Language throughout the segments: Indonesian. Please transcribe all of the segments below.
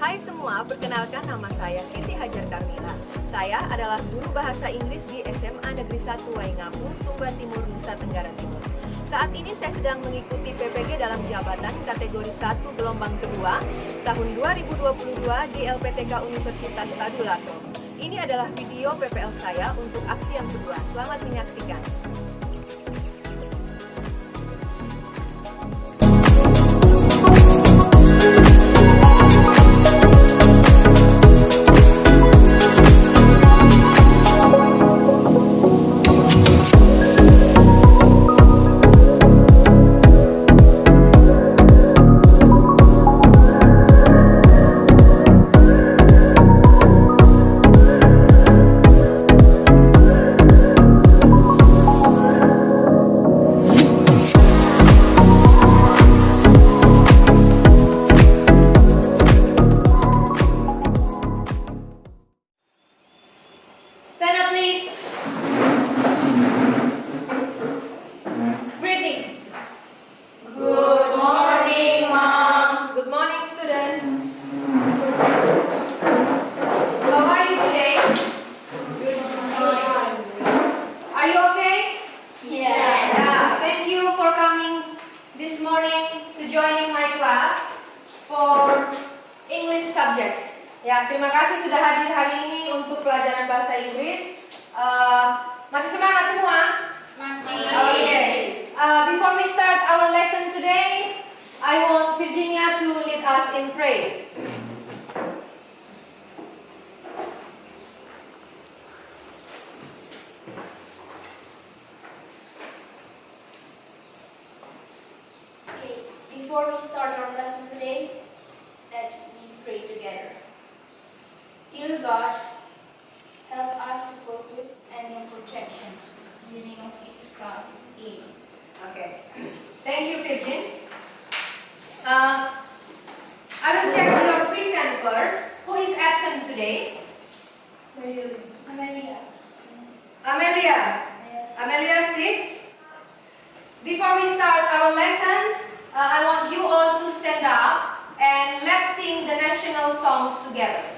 Hai semua, perkenalkan nama saya Siti Hajar Karmila. Saya adalah guru bahasa Inggris di SMA Negeri 1 Waingapu, Sumba Timur, Nusa Tenggara Timur. Saat ini saya sedang mengikuti PPG dalam jabatan kategori 1 gelombang kedua tahun 2022 di LPTK Universitas Tadulako. Ini adalah video PPL saya untuk aksi yang kedua. Selamat menyaksikan. Stand up, please. Greeting. Good morning, Mom. Good morning, students. How are you today? Good morning. Are you okay? Yes. Yeah, thank you for coming this morning to joining my class for English subject. Ya, terima kasih sudah hadir hari ini untuk pelajaran bahasa Inggris. Masih semangat semua? Masih. Okay. Before we start our lesson today, I want Virginia to lead us in prayer. Okay. Before we start our lesson today, let me pray together. Dear God, help us to focus and your protection. In the name of Jesus Christ. Amen. Okay. Thank you, Virgin. I will check your present first. Who is absent today? Amelia. Amelia. Amelia sick. Before we start our lesson, I want you all to stand up and let's sing the national songs together.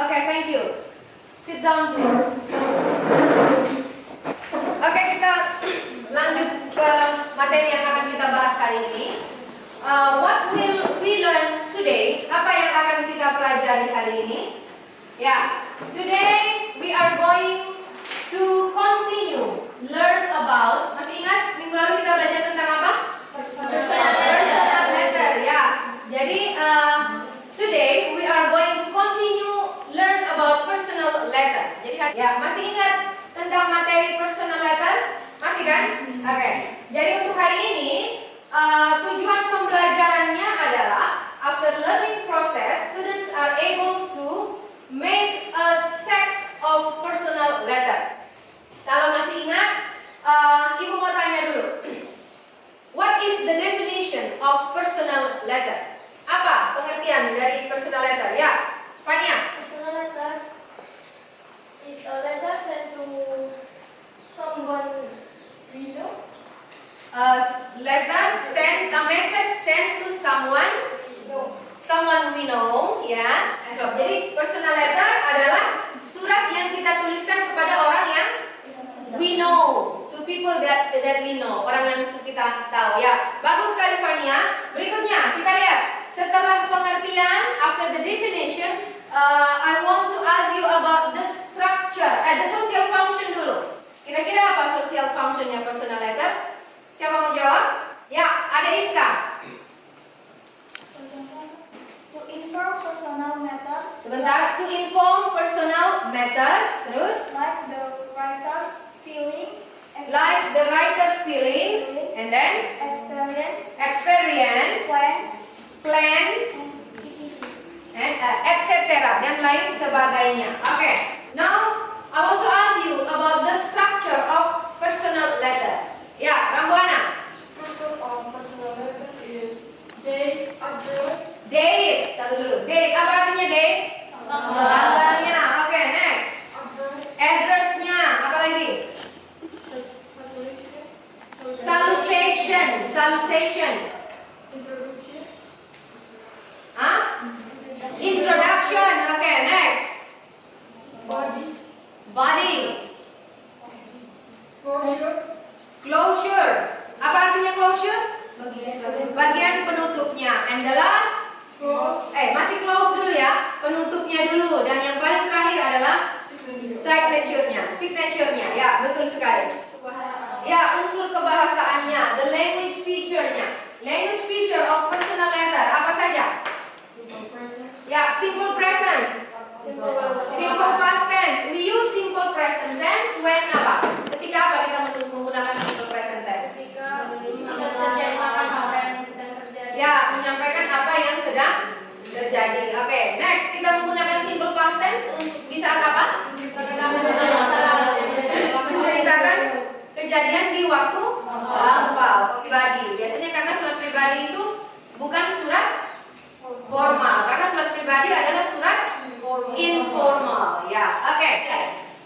Okay, thank you. Sit down, please. Oke, kita lanjut ke materi yang akan kita bahas hari ini. What will we learn today? Apa yang akan kita pelajari hari ini? Ya, today we are going to continue learn about. Masih ingat minggu lalu kita belajar tentang apa? Personal letter. Ya, jadi today we are going to continue learn about personal letter. Jadi ya, masih ingat tentang materi personal letter? Masih kan? Oke. Jadi untuk hari ini tujuan pembelajarannya adalah after learning process, students are able to make a text of personal letter. Kalau masih ingat, Ibu mau tanya dulu. What is the definition of personal letter? Apa pengertian dari personal letter? Ya, Fania. Personal letter is a letter sent to someone we know. Letter sent, a message sent to someone we know, ya. Jadi personal letter adalah surat yang kita tuliskan kepada orang yang we know, to people that we know, orang yang kita tahu, ya. Bagus sekali, Fania. Berikutnya kita lihat. Setelah pengertian, after the definition, I want to ask you about the structure, the social function dulu. Kira-kira apa social functionnya personal letter? Siapa mau jawab? Ya, ada Iska. To inform personal matters. Sebentar, to inform personal matters. Terus? Like the writer's feeling, Like the writer's feelings, and then? experience, plan, etc. dan lain sebagainya. Okay. Now I want to ask you about the structure of personal letter. Ya, Rambuana. Structure of personal letter is date, address, Date, satu dulu. Date, apa artinya date? Tanggalnya. Oke, next. address, Addressnya, apa lagi? salutation, Salutation, salutation. introduction, Hah? Introduction. Oke, next. body, Body, closure, closure. Apa artinya closure? bagian, Bagian penutupnya. And the last? close, Masih close dulu ya. Penutupnya dulu. Dan yang paling terakhir adalah signature-nya. Signature-nya. Ya, betul sekali. Ya, unsur kebahasaannya. The language feature-nya. Language feature of personal letter. Apa saja? Ya, simple present. Simple past tense. We use simple present tense when apa? Ketika apa kita menggunakan simple present tense? Ya, menyampaikan apa yang sedang terjadi. Oke, next kita menggunakan simple past tense di saat apa? Menceritakan kejadian di waktu lampau. Pribadi. Biasanya karena surat pribadi itu bukan surat formal, karena surat pribadi adalah surat informal. Ya, oke.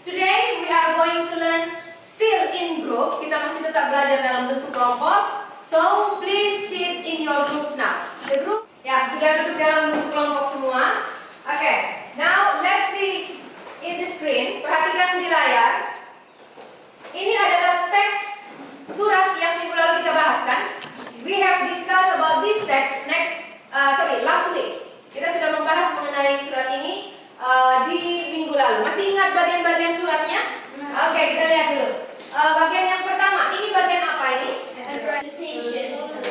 Today we are going to learn still in group. Kita masih tetap belajar dalam bentuk kelompok. So please sit in your groups now. The group, ya sudah duduk dalam bentuk kelompok semua. Oke. Now let's see in the screen. Perhatikan di layar. Ini adalah teks surat yang minggu lalu kita bahaskan. We have discussed about this text last week. Kita sudah membahas mengenai surat ini di minggu lalu. Masih ingat bagian-bagian suratnya? Oke, kita lihat dulu. Bagian yang pertama, ini bagian apa ini?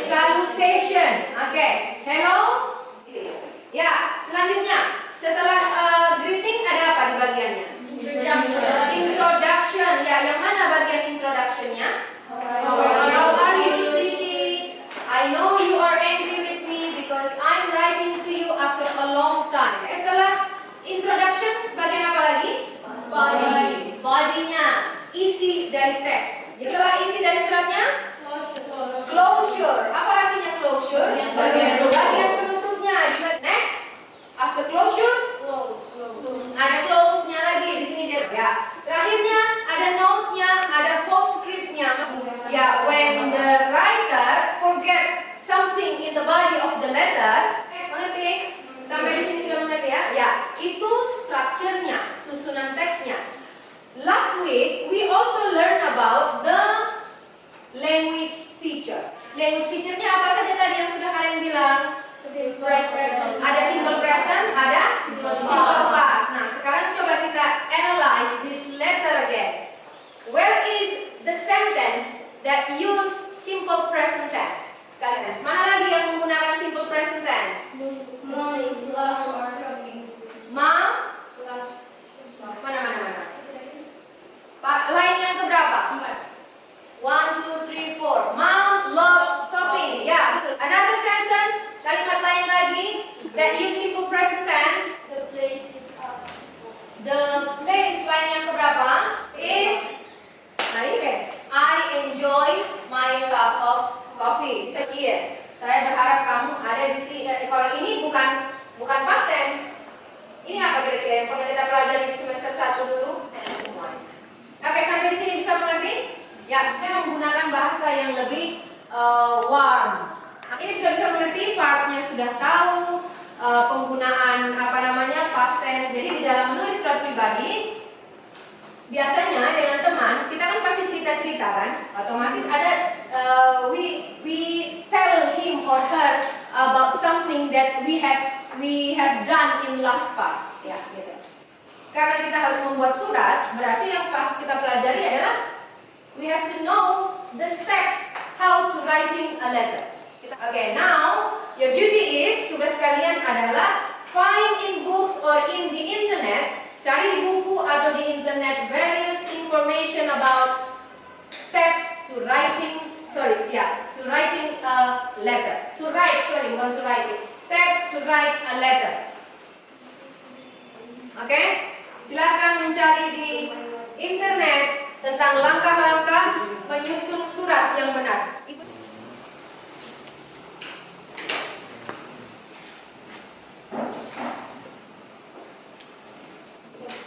Salutation. Oke. Hello. Ya, selanjutnya setelah greeting ada apa di bagiannya? Introduction. Ya, yang mana bagian introductionnya? How are you, sweetie? I know you are angry with me because I'm writing to you after a long time. Setelah introduction, bagian apa lagi? Body-nya, isi dari teks. Setelah isi dari suratnya? Closure. Apa artinya closure? Bagian penutupnya. Next, after closure, ada close-nya lagi di sini dia. Ya. Terakhirnya ada note-nya, ada postscript-nya. Ya, when the writer forget something in the body of the letter, mengerti? Sampai di sini sudah mengerti ya? Ya, itu structure-nya, susunan teksnya. Last week we also learn about the language feature. Language feature-nya apa saja tadi yang sudah kalian bilang? Ada simple present, ada simple past. Nah, sekarang coba kita analyze this letter again. Where is the sentence that use simple present tense? Kalian, mana lagi yang menggunakan simple present tense? Mom? Mana? Pak, line yang keberapa? 1, 2, 3, 4. Mom loves shopping. Ya, betul. Another sentence, kalimat lain lagi that use simple present tense. The place is us. The place line yang keberapa is, nah ini deh. I enjoy my cup of coffee. Saya berharap kamu ada di sini. Kalau ini bukan past tense. Ini apa kira-kira yang pernah kita pelajari di semester 1 dulu? Semuanya. Oke, sampai di sini bisa mengerti? Ya, saya menggunakan bahasa yang lebih warm. Nah, ini sudah bisa mengerti, partnya sudah tahu, penggunaan past tense. Jadi di dalam menulis surat pribadi, biasanya dengan teman kita kan pasti cerita-cerita kan, otomatis ada we tell him or her about something that we have done in last part. Ya, gitu. Karena kita harus membuat surat, berarti yang harus kita pelajari adalah we have to know the steps how to writing a letter. Okay, now your duty is, tugas kalian adalah find in books or in the internet, cari di buku atau di internet various information about steps to writing a letter. Bukan to write it. steps to write a letter. Oke, silakan mencari di internet tentang langkah-langkah menyusun surat yang benar.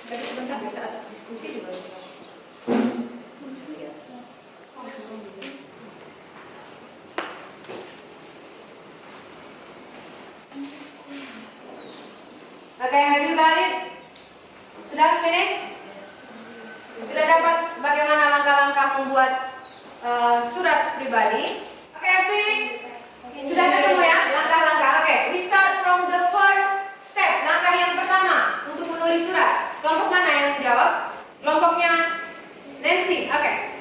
Sebentar di saat diskusi juga. Okay, have you got it? Sudah finish? Sudah dapat bagaimana langkah-langkah membuat surat pribadi? Okay, finish? Sudah ketemu ya langkah-langkah? Okay, we start from the first step. Langkah yang pertama untuk menulis surat. Kelompok mana yang menjawab? Kelompoknya Nancy. Okay,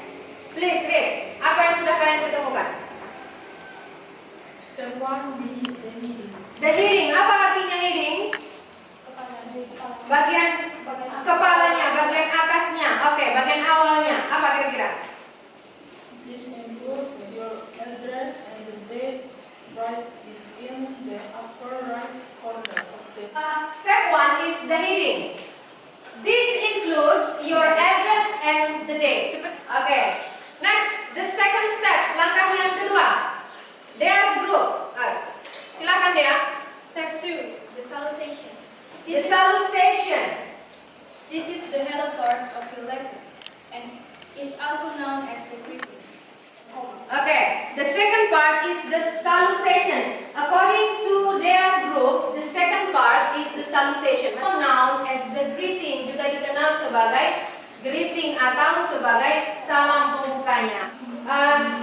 please read. Apa yang sudah kalian ketemukan? Step 1, the heading. The heading. Apa artinya heading? Bagian kepalanya, bagian atasnya. Oke, bagian awalnya. Apa kira-kira? This includes your address and the date. Write it in the upper right corner of the Step 1 is the heading. This includes your address and the date. Oke. Next, the second step. Langkah yang kedua. Dea's group. Silakan Dea. Step 2, the salutation. The salutation. This is the hello part of your letter and is also known as the greeting. Okay, the second part is the salutation. According to Dea's group, the second part is the salutation. Known as the greeting, juga dikenal sebagai greeting atau sebagai salam pembukanya.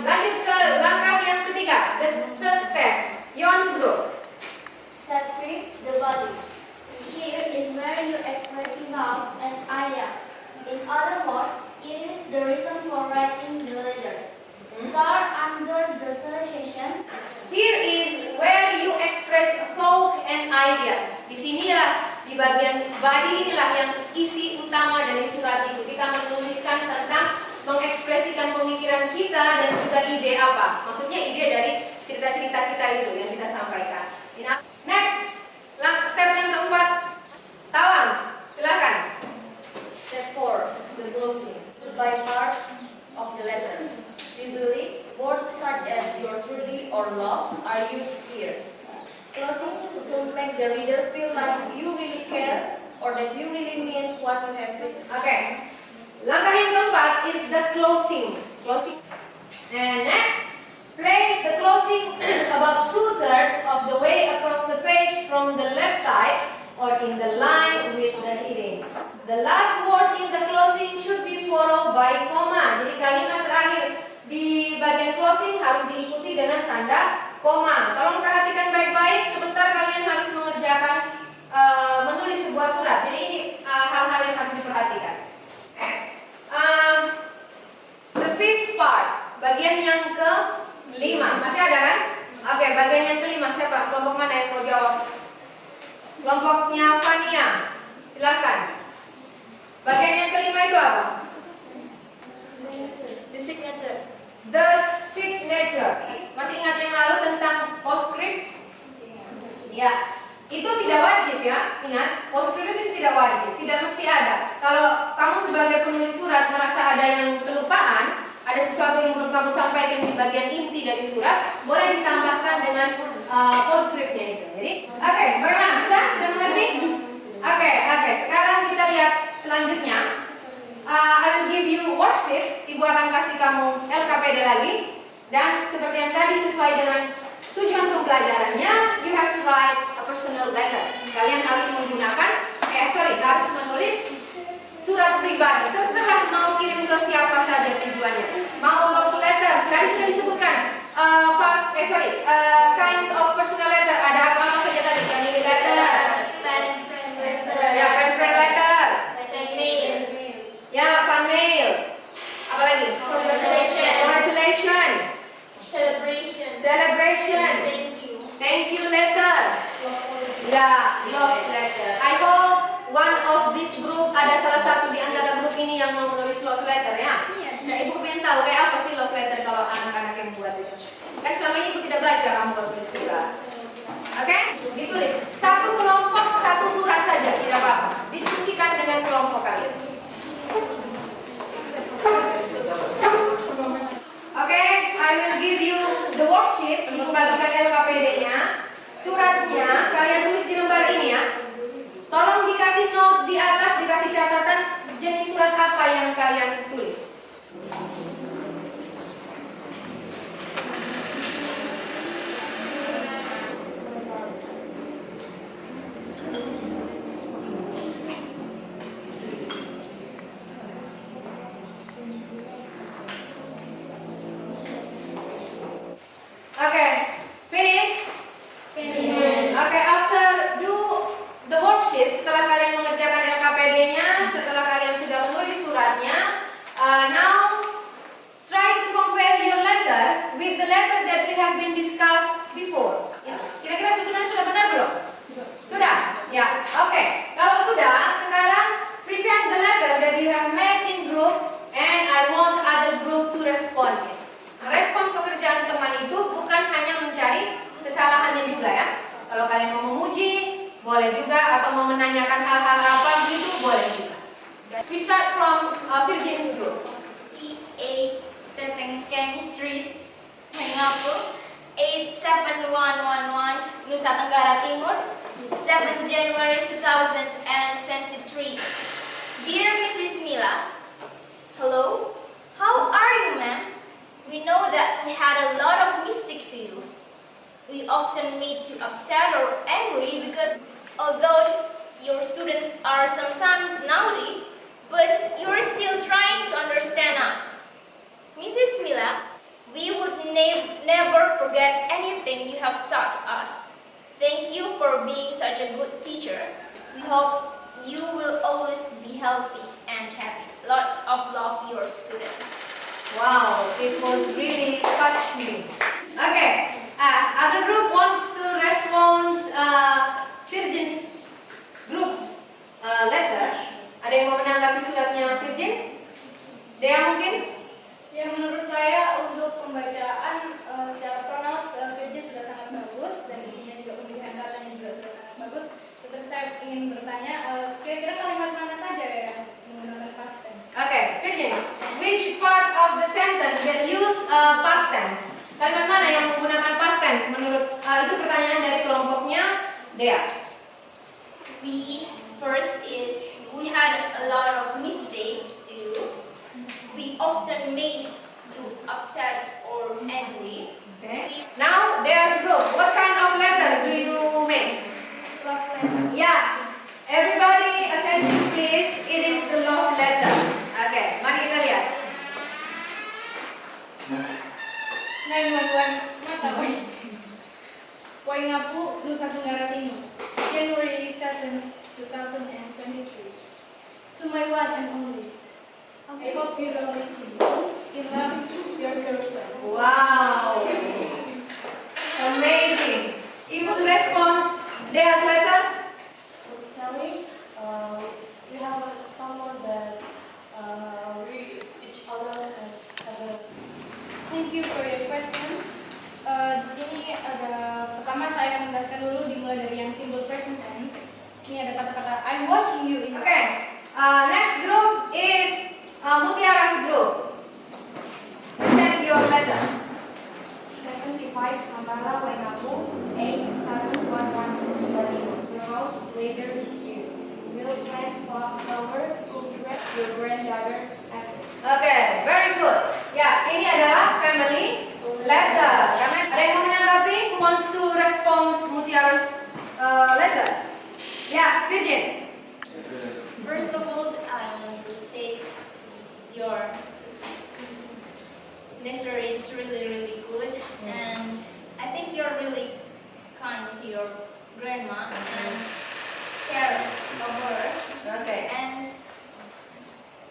Lanjut ke langkah yang ketiga, the third step, Yon's group. Step 3, the body. Here is where you express thoughts and ideas. In other words, it is the reason for writing the letters. Start under the salutation. Here is where you express thought and ideas. Di sinilah, di bagian body inilah yang isi utama dari surat itu. Kita menuliskan tentang mengekspresikan pemikiran kita dan juga ide apa. Maksudnya ide dari cerita-cerita kita itu yang kita sampaikan. Next, step yang keempat, Tawans, silakan. Step 4, the closing. Goodbye part of the letter. Usually, words such as "your truly" or "love" are used here. Closing should make the reader feel like you really care or that you really mean what you have written. Oke. Langkah yang keempat is the closing. Closing. And next, place the closing about 2/3 of the way across the page from the left side or in the line with the heading. The last word in the closing should be followed by comma. Jadi kalimat terakhir di bagian closing harus diikuti dengan tanda koma. Tolong perhatikan baik-baik. Sebentar kalian harus mengerjakan menulis sebuah surat. Jadi ini hal-hal yang harus diperhatikan. The fifth part, bagian yang kelima. Masih ada kan? Oke, bagian yang kelima. Siapa? Kelompok mana yang mau jawab? Kelompoknya Fania. Silakan. Bagian yang kelima itu apa? The signature. The signature. Masih ingat yang lalu tentang postscript? Ya, itu tidak wajib ya. Ingat, postscript itu tidak wajib, tidak mesti ada. Kalau kamu sebagai penulis surat merasa ada yang kelupaan, ada sesuatu yang belum kamu sampaikan di bagian inti dari surat, boleh ditambahkan dengan postscriptnya itu. Jadi, oke, bagaimana? Sudah mengerti? Oke. Sekarang kita lihat selanjutnya. I will give you worksheet. Ibu akan kasih kamu LKPD lagi. Dan seperti yang tadi sesuai dengan tujuan pembelajarannya, you have to write a personal letter. Kalian harus menggunakan, harus menulis surat pribadi. Terserah mau kirim ke siapa saja tujuannya. Mau love letter, tadi sudah disebutkan. Kinds of personal letter. Ada apa saja tadi? Family letter, Friend letter. ya friend letter, ya fan mail. Apa lagi? Congratulation. Celebration. Thank you letter. Ya, love letter. I hope one of this group ada salah satu di antara grup ini yang mau menulis love letter ya. Nah, ibu pengen tahu kayak apa sih love letter kalau anak-anak yang buat itu. Kan selama ini ibu tidak baca kamu kalau tulis surat. Oke? membagikan LKPD-nya, suratnya kalian tulis di lembar ini ya. Tolong dikasih note di atas, dikasih catatan jenis surat apa yang kalian tulis. Okay, finish? Finish. Okay, after do the worksheet, setelah kalian mengerjakan LKPD-nya, setelah kalian sudah menulis suratnya, now try to compare your letter with the letter that we have been discussed before. Kira-kira susunan sudah benar belum? Sudah? Ya, oke. Kalau sudah, sekarang present the letter that you have made in group and I want other group to respond it. Respon pekerjaan teman itu bukan hanya mencari kesalahannya juga ya. Kalau kalian mau memuji, boleh juga, atau mau menanyakan hal-hal apa gitu, boleh juga. We start from Virgin's group. E8 Tetengkeng Street, Mengapu, 87111, Nusa Tenggara Timur, 7 January 2023. Dear Mrs. Mila, hello, how are you, ma'am? We know that we had a lot of mistakes to you. We often made you upset or angry because although your students are sometimes naughty, but you are still trying to understand us. Mrs. Mila, we would never forget anything you have taught us. Thank you for being such a good teacher. We hope you will always be healthy and happy. Lots of love, your students. Wow, it was really touching. Okay, other group wants to respond Virgin's group's letter. Ada yang mau menanggapi suratnya Virgin? Dea mungkin? Ya, menurut saya untuk pembacaan secara pronounce Virgin sudah sangat bagus dan isinya juga pemilihan katanya juga sudah sangat bagus. Tetapi saya ingin bertanya, kira-kira kalimat mana saja yang menggunakan past tense? Okay, Virgin, which part of the sentence that use past tense? Kalimat mana yang menggunakan past tense menurut itu pertanyaan dari kelompoknya Dea. We had a lot of mistakes too. We often made you upset or angry. Okay. Now Dea's group, what kind of letter do you make? Love letter. Yeah, everybody attention please. It is the love letter. Okay, mari kita lihat. 911 Matawi, Waingapu, Nusa Tenggara Timur, January 7, 2023. To my one and only, I hope you don't leave me. In love, your girlfriend. Wow, amazing. If the response Dea's letter. Tell me, we have someone that read each other and have Thank you for your questions. Di sini ada pertama saya akan menjelaskan dulu dimulai dari yang simple present tense. Di sini ada kata-kata I'm watching you in. Okay, next group is Mutiara's group. Present your letter. 75 Kampala Waingapu 87112 Sudah Timur. The house later this year. Will plant flower to direct your granddaughter after. Okay, very good. Ya, ini adalah family letter. Karena ada yang mau menanggapi, who wants to respond Mutiara's letter? Ya, Virgin. First of all, I want to say your nature is really good, and I think you're really kind to your grandma and care of her, Okay. and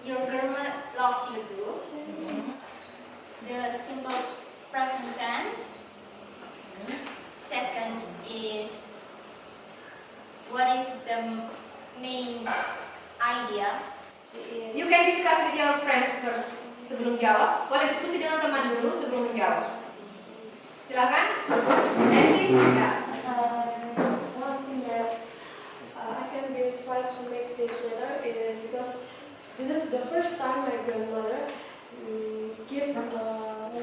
your grandma loves you too. The simple present tense. Second is, what is the main idea? You can discuss with your friends first sebelum jawab. Boleh diskusi dengan teman dulu sebelum menjawab. Silakan. Nancy. Ya. One thing that I can be inspired to make this letter is because this is the first time my grandmother give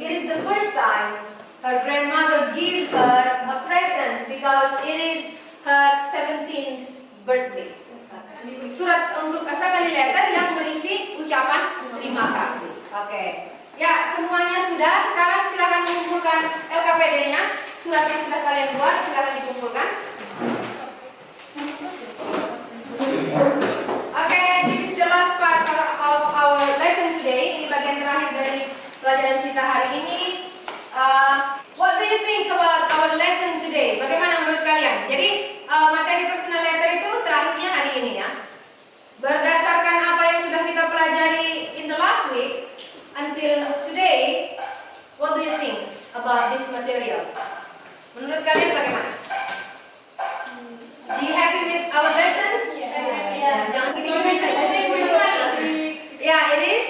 It is the first time her grandmother give her a present because it is her 17th birthday. Surat untuk family letter yang berisi ucapan terima kasih. Oke. Ya, semuanya sudah. Sekarang silakan mengumpulkan LKPD-nya. Surat yang sudah kalian buat silakan dikumpulkan. Oke, this is the last part of our lesson today. Ini bagian terakhir dari pelajaran kita hari ini. What do you think about our lesson today? Bagaimana menurut kalian? Jadi materi personal letter itu terakhirnya hari ini ya. Berdasarkan apa yang sudah kita pelajari in the last week until today, what do you think about these materials? Menurut kalian bagaimana? Do you happy with our lesson? Yeah. Jangan Yeah, it is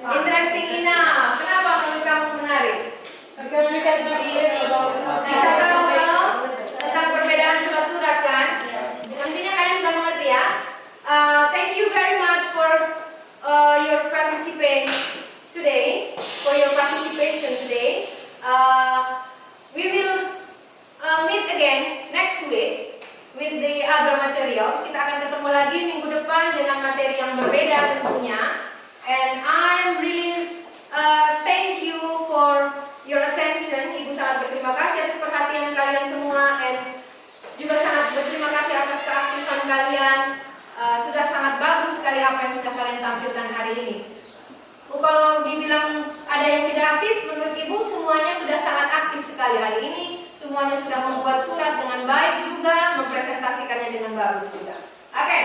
interesting enough. Kenapa menurut kamu menarik? Because we can study about Bisa tahu tentang perbedaan surat-surat kan? Intinya kalian sudah mengerti ya. Thank you very much for your participation today. We will meet again next week with the other materials. Kita akan ketemu lagi minggu depan dengan materi yang berbeda tentunya. And I'm really thank you for your attention. Ibu sangat berterima kasih atas perhatian kalian semua, and juga sangat berterima kasih atas keaktifan kalian. Sudah sangat bagus sekali apa yang sudah kalian tampilkan hari ini. Kalau dibilang ada yang tidak aktif, menurut ibu semuanya sudah sangat aktif sekali hari ini. Semuanya sudah membuat surat dengan baik juga, mempresentasikannya dengan bagus juga. Oke.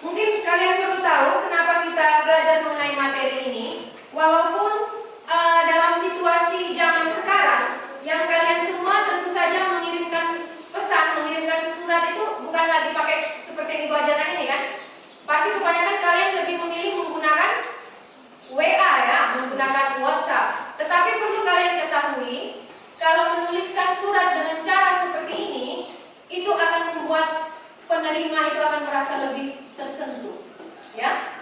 Mungkin kalian perlu tahu kenapa kita belajar mengenai materi ini. Walaupun dalam situasi zaman sekarang, yang kalian semua tentu saja mengirimkan pesan, mengirimkan surat itu bukan lagi pakai seperti yang ibu ajarkan ini kan. Pasti kebanyakan kalian lebih memilih menggunakan WA ya, menggunakan WhatsApp. Tetapi perlu kalian ketahui, kalau menuliskan surat dengan cara seperti ini, itu akan membuat penerima itu akan merasa lebih tersentuh, ya.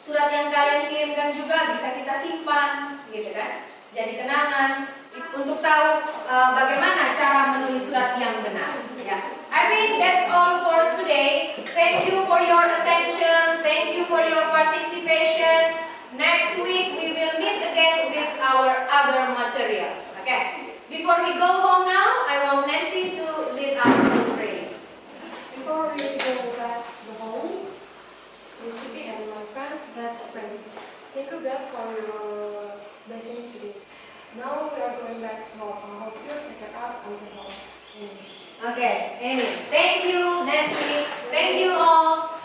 Surat yang kalian kirimkan juga bisa kita simpan, gitu kan? Jadi kenangan untuk tahu bagaimana cara menulis surat yang benar, ya. I think that's all for today. Thank you for your attention. Thank you for your participation. Next week we will meet again with our other materials. Okay. Before we go home now, I want Nancy to lead us in prayer. Before we go back to home, Lucy and my friends, let's pray. Thank you God for your blessing today. Now we are going back to home. I hope you take us until home. Amen. Okay, Amy. Thank you, Nancy. Thank you all.